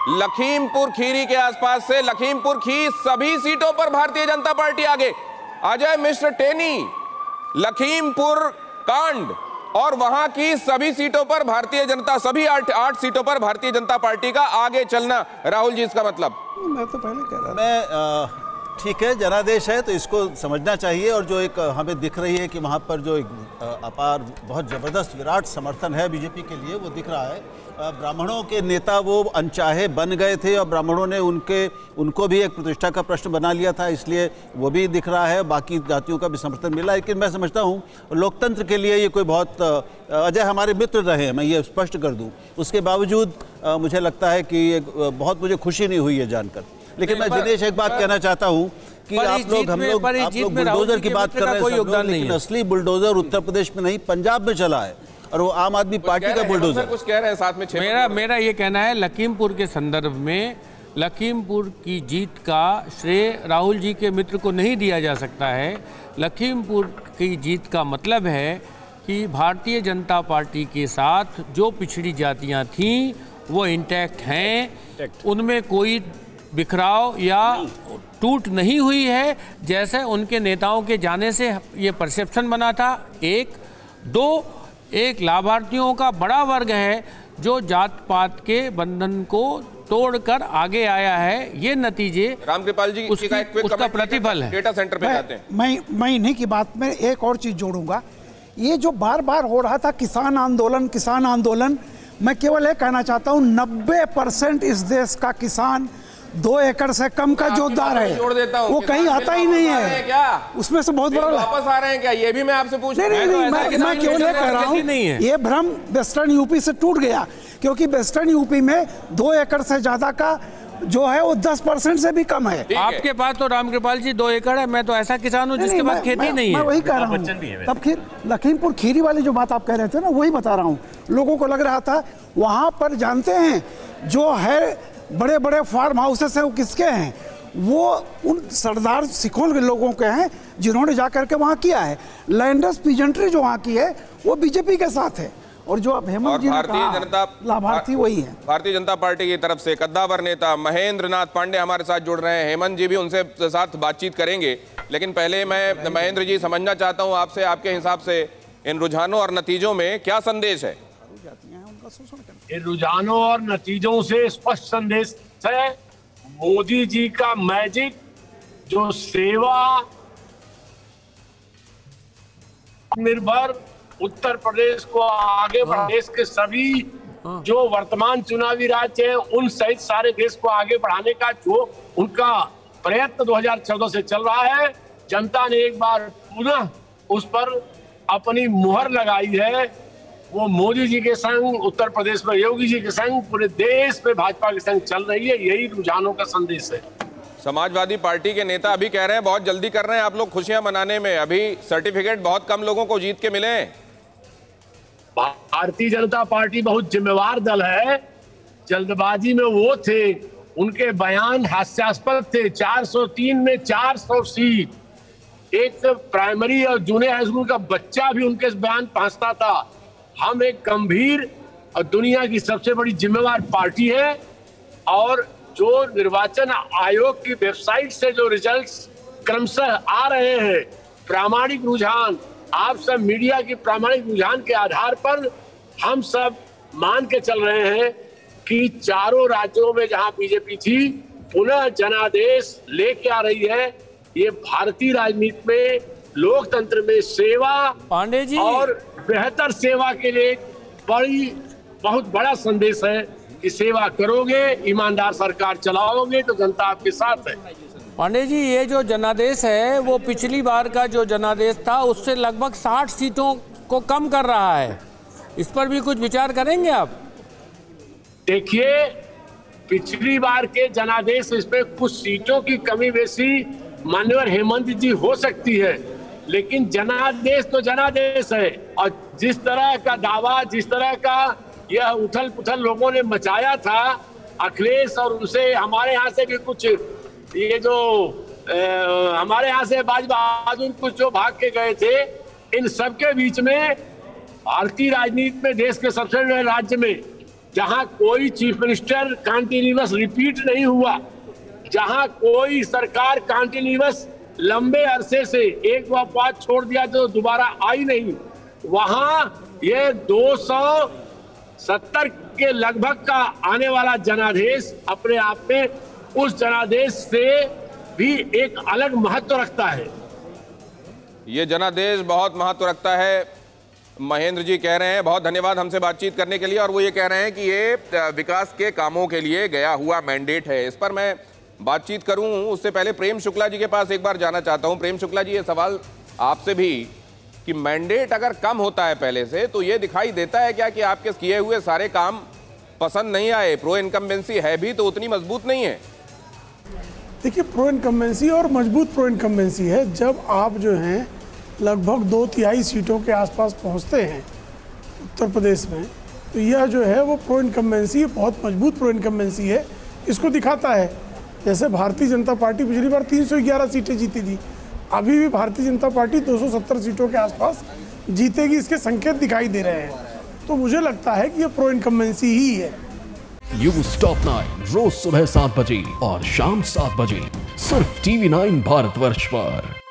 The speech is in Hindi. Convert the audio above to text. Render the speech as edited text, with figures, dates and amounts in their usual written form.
लखीमपुर खीरी के आसपास से लखीमपुर खीरी सभी सीटों पर भारतीय जनता पार्टी आगे। अजय मिश्र टेनी, लखीमपुर कांड और वहां की सभी सीटों पर भारतीय जनता, सभी 8 सीटों पर भारतीय जनता पार्टी का आगे चलना। राहुल जी, इसका मतलब? मैं तो पहले कह रहा था ठीक है, जनादेश है तो इसको समझना चाहिए। और जो एक हमें दिख रही है कि वहाँ पर जो एक अपार बहुत ज़बरदस्त विराट समर्थन है बीजेपी के लिए, वो दिख रहा है। ब्राह्मणों के नेता वो अनचाहे बन गए थे और ब्राह्मणों ने उनको भी एक प्रतिष्ठा का प्रश्न बना लिया था, इसलिए वो भी दिख रहा है। बाकी जातियों का भी समर्थन मिला। लेकिन मैं समझता हूँ लोकतंत्र के लिए ये कोई बहुत, अजय हमारे मित्र रहे हैं, मैं ये स्पष्ट कर दूँ, उसके बावजूद मुझे लगता है कि बहुत मुझे खुशी नहीं हुई है जानकर। लेकिन मैं दिनेश एक बात कहना चाहता हूँ कि आप लोग बुलडोजर की बात कर रहे हैं, लेकिन असली बुलडोजर उत्तर प्रदेश में नहीं पंजाब में चला है और वो आम आदमी पार्टी का बुलडोजर। कुछ कह रहे हैं साथ में। मेरा ये कहना है, लखीमपुर के संदर्भ में लखीमपुर की जीत का श्रेय राहुल जी के मित्र को नहीं दिया जा सकता है। लखीमपुर की जीत का मतलब है कि भारतीय जनता पार्टी के साथ जो पिछड़ी जातियां थीं वो इंटैक्ट हैं, उनमें कोई बिखराव या टूट नहीं हुई है जैसे उनके नेताओं के जाने से ये परसेप्शन बना था। एक लाभार्थियों का बड़ा वर्ग है जो जात पात के बंधन को तोड़कर आगे आया है। ये नतीजे रामकृपाल जी उसका प्रतिफल है। डेटा सेंटर पे जाते हैं। मैं इन्हीं की बात में एक और चीज जोड़ूंगा। ये जो बार बार हो रहा था किसान आंदोलन, मैं केवल ये कहना चाहता हूँ 90% इस देश का किसान 2 एकड़ से कम का जोतदार है, वो कहीं आता ही नहीं है क्या? उसमें से बहुत बड़ा वापस आ रहे हैं क्या? ये भी मैं आपसे पूछ नहीं, मैं केवल ये कह रहा हूँ ये भ्रम वेस्टर्न यूपी से टूट गया, क्योंकि वेस्टर्न यूपी में 2 एकड़ से ज्यादा का जो है वो 10% से भी कम है। आपके पास तो रामकृपाल जी 2 एकड़ है, मैं तो ऐसा किसान हूँ जिसके पास खेती नहीं है। मैं वही कह रहा हूँ। तब फिर लखीमपुर खीरी वाली जो बात आप कह रहे थे ना, वही बता रहा हूँ। लोगों को लग रहा था वहां पर, जानते हैं जो है बड़े बड़े फार्म हाउसेस है वो किसके हैं? वो उन सरदार सिखों के लोगों के हैं जिन्होंने जाकर के वहाँ किया है। लैंडर्स पीजेंट्री जो वहाँ की है वो बीजेपी के साथ है, और जो अब हेमंत जी ने कहा लाभार्थी वही है। भारतीय जनता पार्टी की तरफ से कद्दावर नेता महेंद्र नाथ पांडे हमारे साथ जुड़ रहे हैं। हेमंत जी भी उनसे साथ बातचीत करेंगे, लेकिन पहले मैं महेंद्र जी समझना चाहता हूँ आपसे, आपके हिसाब से इन रुझानों और नतीजों में क्या संदेश है? इन रुझानों और नतीजों से स्पष्ट संदेश है मोदी जी का मैजिक, जो सेवा निर्भर उत्तर प्रदेश को आगे देश के सभी जो वर्तमान चुनावी राज्य हैं उन सहित सारे देश को आगे बढ़ाने का जो उनका प्रयत्न 2014 से चल रहा है, जनता ने एक बार पुनः उस पर अपनी मुहर लगाई है। वो मोदी जी के संग उत्तर प्रदेश में योगी जी के संग पूरे देश में भाजपा के संग चल रही है। यही रुझानों का संदेश है। समाजवादी पार्टी के नेता अभी कह रहे हैं बहुत जल्दी कर रहे हैं आप लोग खुशियां मनाने में, अभी सर्टिफिकेट बहुत कम लोगों को जीत के मिले हैं। भारतीय जनता पार्टी बहुत जिम्मेवार दल है, जल्दबाजी में वो थे, उनके बयान हास्यास्पद थे। 403 में 400 सीट, एक प्राइमरी और जूनियर हाई स्कूल का बच्चा भी उनके बयान पहुंचता था। हम एक गंभीर और दुनिया की सबसे बड़ी जिम्मेवार पार्टी है, और जो निर्वाचन आयोग की वेबसाइट से जो रिजल्ट्स क्रमशः आ रहे हैं, प्रामाणिक रुझान, आप सब मीडिया की प्रामाणिक रुझान के आधार पर हम सब मान के चल रहे हैं कि चारों राज्यों में जहां बीजेपी थी पुनः जनादेश लेके आ रही है। ये भारतीय राजनीति में, लोकतंत्र में सेवा पांडे जी और बेहतर सेवा के लिए बहुत बड़ा संदेश है कि सेवा करोगे, ईमानदार सरकार चलाओगे तो जनता आपके साथ है। पांडे जी, ये जो जनादेश है वो पिछली बार का जो जनादेश था उससे लगभग 60 सीटों को कम कर रहा है, इस पर भी कुछ विचार करेंगे आप? देखिए, पिछली बार के जनादेश, इसमें कुछ सीटों की कमी बेसी माननीय हेमंत जी हो सकती है, लेकिन जनादेश तो जनादेश है। और जिस तरह का दावा, जिस तरह का यह उथल पुथल लोगों ने मचाया था, अखिलेश और उनसे हमारे यहाँ से भी कुछ ये जो हमारे यहाँ से बाज बहादुर कुछ जो भाग के गए थे, इन सब के बीच में भारतीय राजनीति में देश के सबसे बड़े राज्य में जहां कोई चीफ मिनिस्टर कॉन्टिन्यूअस रिपीट नहीं हुआ, जहां कोई सरकार कॉन्टिन्यूअस लंबे अरसे से एक बार छोड़ दिया तो दोबारा आई नहीं, वहां ये 270 के लगभग का आने वाला जनादेश अपने आप में उस जनादेश से भी एक अलग महत्व रखता है। ये जनादेश बहुत महत्व रखता है, महेंद्र जी कह रहे हैं। बहुत धन्यवाद हमसे बातचीत करने के लिए। और वो ये कह रहे हैं कि ये विकास के कामों के लिए गया हुआ मैंडेट है। इस पर मैं बातचीत करूं उससे पहले प्रेम शुक्ला जी के पास एक बार जाना चाहता हूं। प्रेम शुक्ला जी, ये सवाल आपसे भी कि मैंडेट अगर कम होता है पहले से तो ये दिखाई देता है क्या कि आपके किए हुए सारे काम पसंद नहीं आए? प्रो इनकम्बेंसी है भी तो उतनी मजबूत नहीं है। देखिए, प्रो इनकम्बेंसी और मजबूत प्रो इनकम्बेंसी है जब आप जो हैं लगभग 2/3 सीटों के आसपास पहुंचते हैं उत्तर प्रदेश में, तो यह जो है वो प्रो इनकम्बेंसी, बहुत मजबूत प्रो इनकम्बेंसी है। इसको दिखाता है जैसे भारतीय जनता पार्टी पिछली बार 311 सीटें जीती थी, अभी भी भारतीय जनता पार्टी 270 सीटों के आसपास जीतेगी, इसके संकेत दिखाई दे रहे हैं। तो मुझे लगता है कि ये प्रो इनकम्बेंसी ही है। न्यूज़ टॉप 9 रोज सुबह 7 बजे और शाम 7 बजे सिर्फ TV9 भारतवर्ष पर।